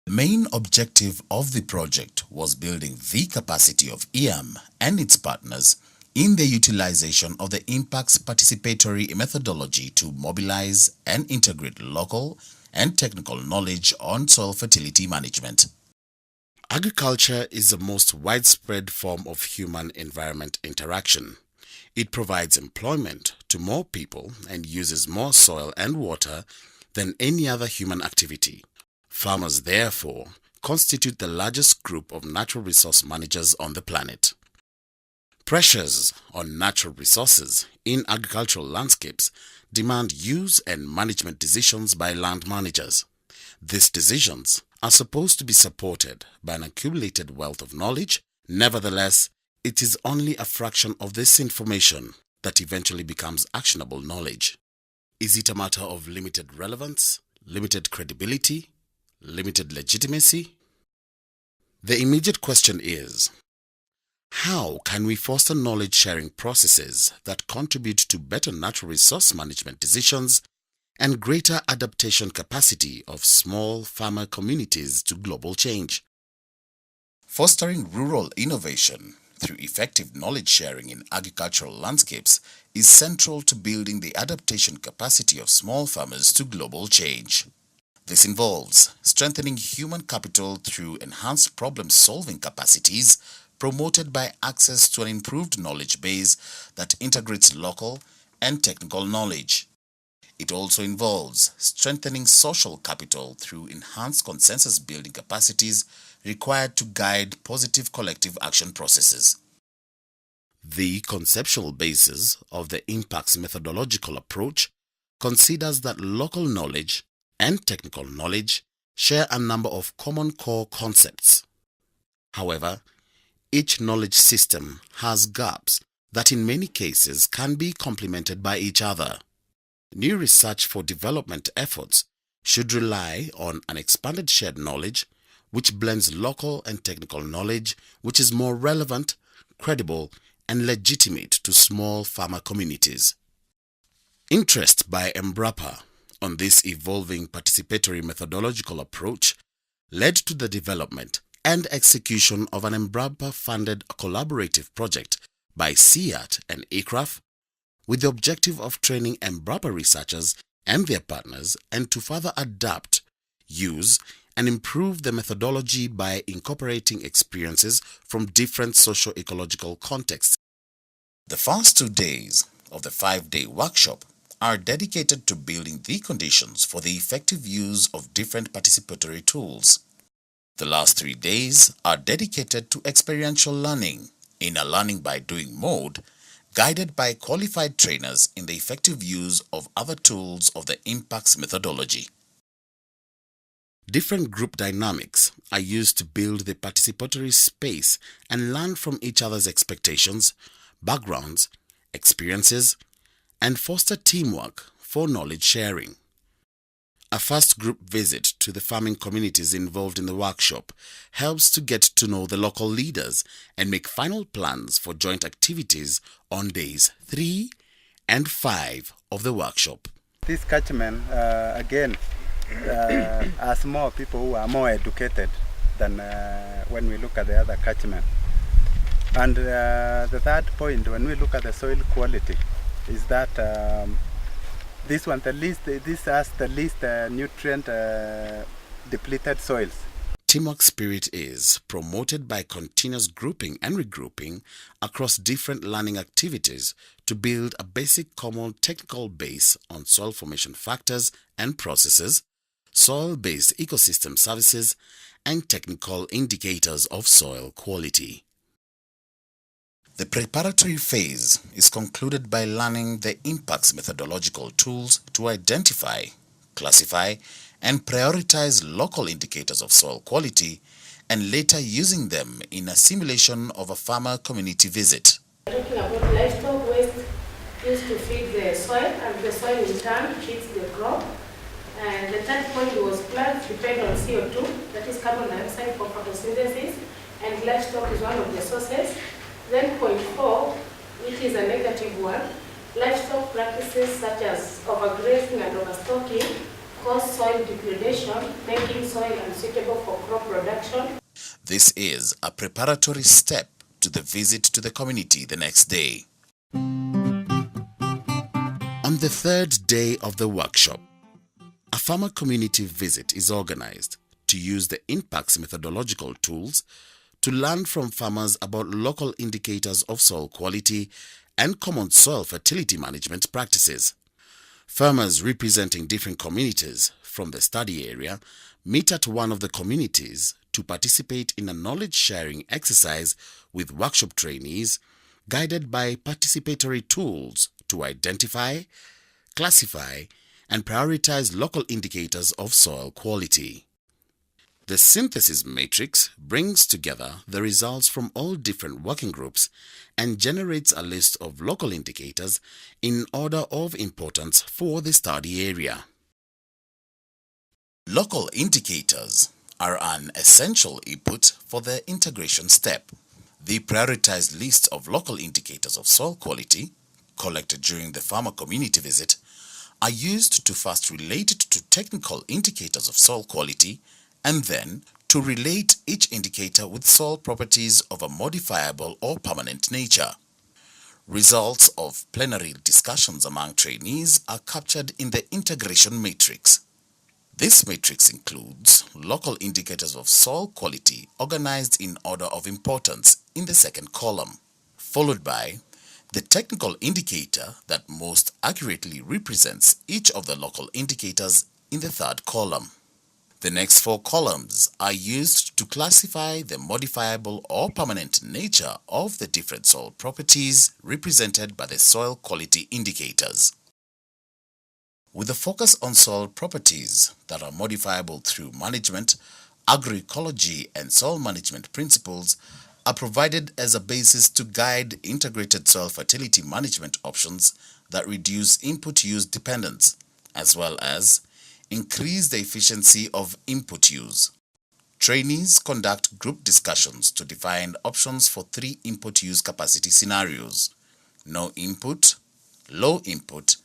The main objective of the project was building the capacity of EAM and its partners in the utilization of the Impact's participatory methodology to mobilize and integrate local and technical knowledge on soil fertility management. Agriculture is the most widespread form of human-environment interaction. It provides employment to more people and uses more soil and water than any other human activity. Farmers, therefore, constitute the largest group of natural resource managers on the planet. Pressures on natural resources in agricultural landscapes demand use and management decisions by land managers. These decisions are supposed to be supported by an accumulated wealth of knowledge. Nevertheless, it is only a fraction of this information that eventually becomes actionable knowledge. Is it a matter of limited relevance, limited credibility, limited legitimacy? The immediate question is, how can we foster knowledge-sharing processes that contribute to better natural resource management decisions and greater adaptation capacity of small farmer communities to global change? Fostering rural innovation through effective knowledge sharing in agricultural landscapes is central to building the adaptation capacity of small farmers to global change. This involves strengthening human capital through enhanced problem-solving capacities promoted by access to an improved knowledge base that integrates local and technical knowledge. It also involves strengthening social capital through enhanced consensus-building capacities required to guide positive collective action processes. The conceptual basis of the Impact's methodological approach considers that local knowledge and technical knowledge share a number of common core concepts. However, each knowledge system has gaps that in many cases can be complemented by each other. New research for development efforts should rely on an expanded shared knowledge which blends local and technical knowledge, which is more relevant, credible, and legitimate to small farmer communities. Interest by Embrapa on this evolving participatory methodological approach led to the development and execution of an Embrapa-funded collaborative project by CIAT and ICRAF with the objective of training Embrapa researchers and their partners and to further adapt, use, and improve the methodology by incorporating experiences from different socio-ecological contexts. The first 2 days of the 5-day workshop are dedicated to building the conditions for the effective use of different participatory tools. The last 3 days are dedicated to experiential learning in a learning by doing mode, guided by qualified trainers in the effective use of other tools of the Impact's methodology. Different group dynamics are used to build the participatory space and learn from each other's expectations, backgrounds, experiences, and foster teamwork for knowledge sharing. A first group visit to the farming communities involved in the workshop helps to get to know the local leaders and make final plans for joint activities on days 3 and 5 of the workshop. This catchment, again, has more people who are more educated than when we look at the other catchment. And the third point, when we look at the soil quality, is that this has the least nutrient depleted soils. Teamwork spirit is promoted by continuous grouping and regrouping across different learning activities to build a basic common technical base on soil formation factors and processes, soil-based ecosystem services, and technical indicators of soil quality. The preparatory phase is concluded by learning the Impact's methodological tools to identify, classify, and prioritize local indicators of soil quality, and later using them in a simulation of a farmer community visit. Talking about livestock waste used to feed the soil, and the soil in turn feeds the crop. And the third point was plants depend on CO2, that is carbon dioxide for photosynthesis, and livestock is one of the sources. Then point 4, which is a negative one, livestock practices such as overgrazing and overstocking cause soil degradation, making soil unsuitable for crop production. This is a preparatory step to the visit to the community the next day. On the third day of the workshop, a farmer community visit is organized to use the impacts methodological tools to learn from farmers about local indicators of soil quality and common soil fertility management practices. Farmers representing different communities from the study area meet at one of the communities to participate in a knowledge-sharing exercise with workshop trainees guided by participatory tools to identify, classify, and prioritize local indicators of soil quality. The synthesis matrix brings together the results from all different working groups and generates a list of local indicators in order of importance for the study area. Local indicators are an essential input for the integration step. The prioritized list of local indicators of soil quality, collected during the farmer community visit, are used to first relate it to technical indicators of soil quality and then to relate each indicator with soil properties of a modifiable or permanent nature. Results of plenary discussions among trainees are captured in the integration matrix. This matrix includes local indicators of soil quality organized in order of importance in the second column, followed by the technical indicator that most accurately represents each of the local indicators in the third column. The next four columns are used to classify the modifiable or permanent nature of the different soil properties represented by the soil quality indicators. With a focus on soil properties that are modifiable through management, agroecology and soil management principles are provided as a basis to guide integrated soil fertility management options that reduce input use dependence, as well as increase the efficiency of input use. Trainees conduct group discussions to define options for 3 input use capacity scenarios: no input, low input,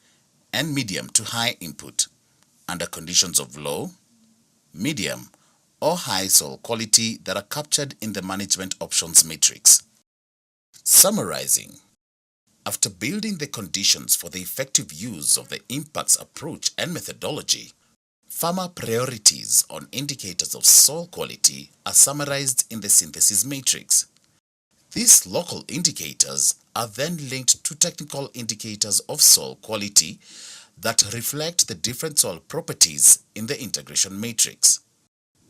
and medium to high input, under conditions of low, medium, or high soil quality that are captured in the management options matrix. Summarizing, after building the conditions for the effective use of the impacts approach and methodology, farmer priorities on indicators of soil quality are summarized in the synthesis matrix. These local indicators are then linked to technical indicators of soil quality that reflect the different soil properties in the integration matrix.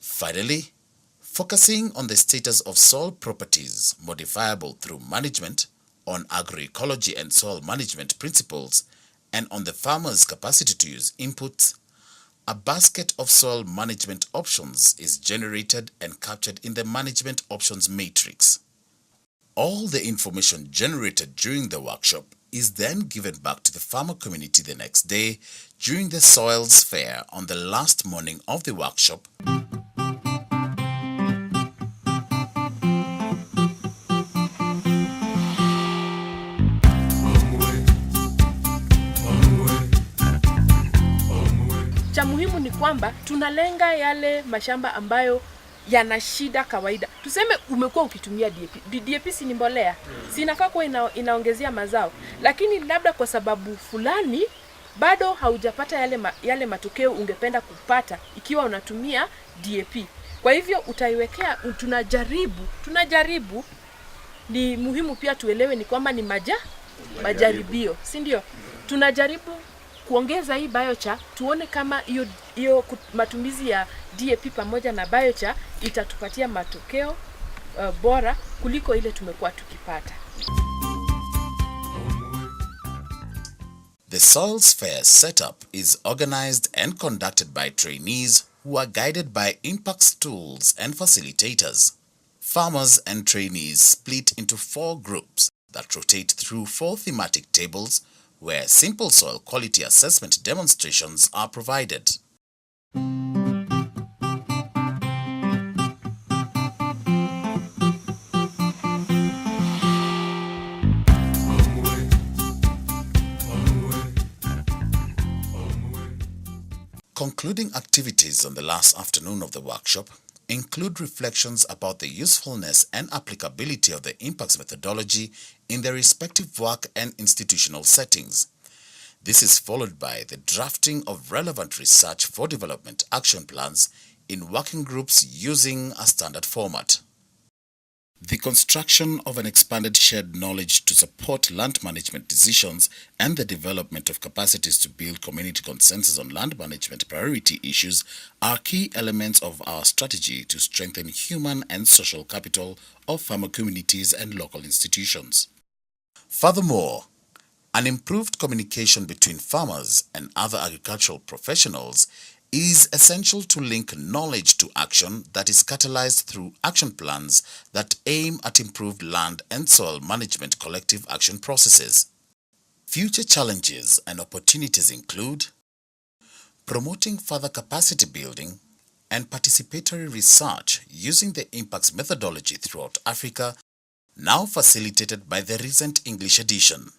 Finally, focusing on the status of soil properties modifiable through management, on agroecology and soil management principles, and on the farmer's capacity to use inputs, a basket of soil management options is generated and captured in the management options matrix. All the information generated during the workshop is then given back to the farmer community the next day during the soils fair on the last morning of the workshop. Cha muhimu ni kwamba tunalenga yale mashamba ambayo yana shida kawaida. Tuseme umekuwa ukitumia DAP. DAP si ni mbolea. Si inafaa kuwa inaongezea mazao. Lakini labda kwa sababu fulani bado haujapata yale matokeo ungependa kupata ikiwa unatumia DAP. Kwa hivyo utaiwekea, tunajaribu. Ni muhimu pia tuelewe ni kwamba ni majaribio, si ndio? Tunajaribu kuongeza hii biochar, tuone kama hiyo matumizi ya DAP pamoja na biochar itatupatia matokeo bora kuliko ile tumekuwa tukipata. The Soils Fair setup is organized and conducted by trainees who are guided by impacts tools and facilitators. Farmers and trainees split into 4 groups that rotate through 4 thematic tables where simple soil quality assessment demonstrations are provided. Concluding activities on the last afternoon of the workshop include reflections about the usefulness and applicability of the impacts methodology in their respective work and institutional settings. This is followed by the drafting of relevant research for development action plans in working groups using a standard format. The construction of an expanded shared knowledge to support land management decisions and the development of capacities to build community consensus on land management priority issues are key elements of our strategy to strengthen human and social capital of farmer communities and local institutions. Furthermore, an improved communication between farmers and other agricultural professionals is essential to link knowledge to action that is catalyzed through action plans that aim at improved land and soil management collective action processes. Future challenges and opportunities include promoting further capacity building and participatory research using the impacts methodology throughout Africa, now facilitated by the recent English edition.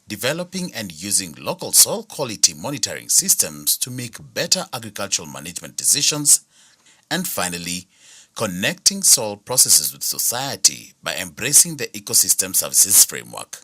Developing and using local soil quality monitoring systems to make better agricultural management decisions, and finally, connecting soil processes with society by embracing the ecosystem services framework.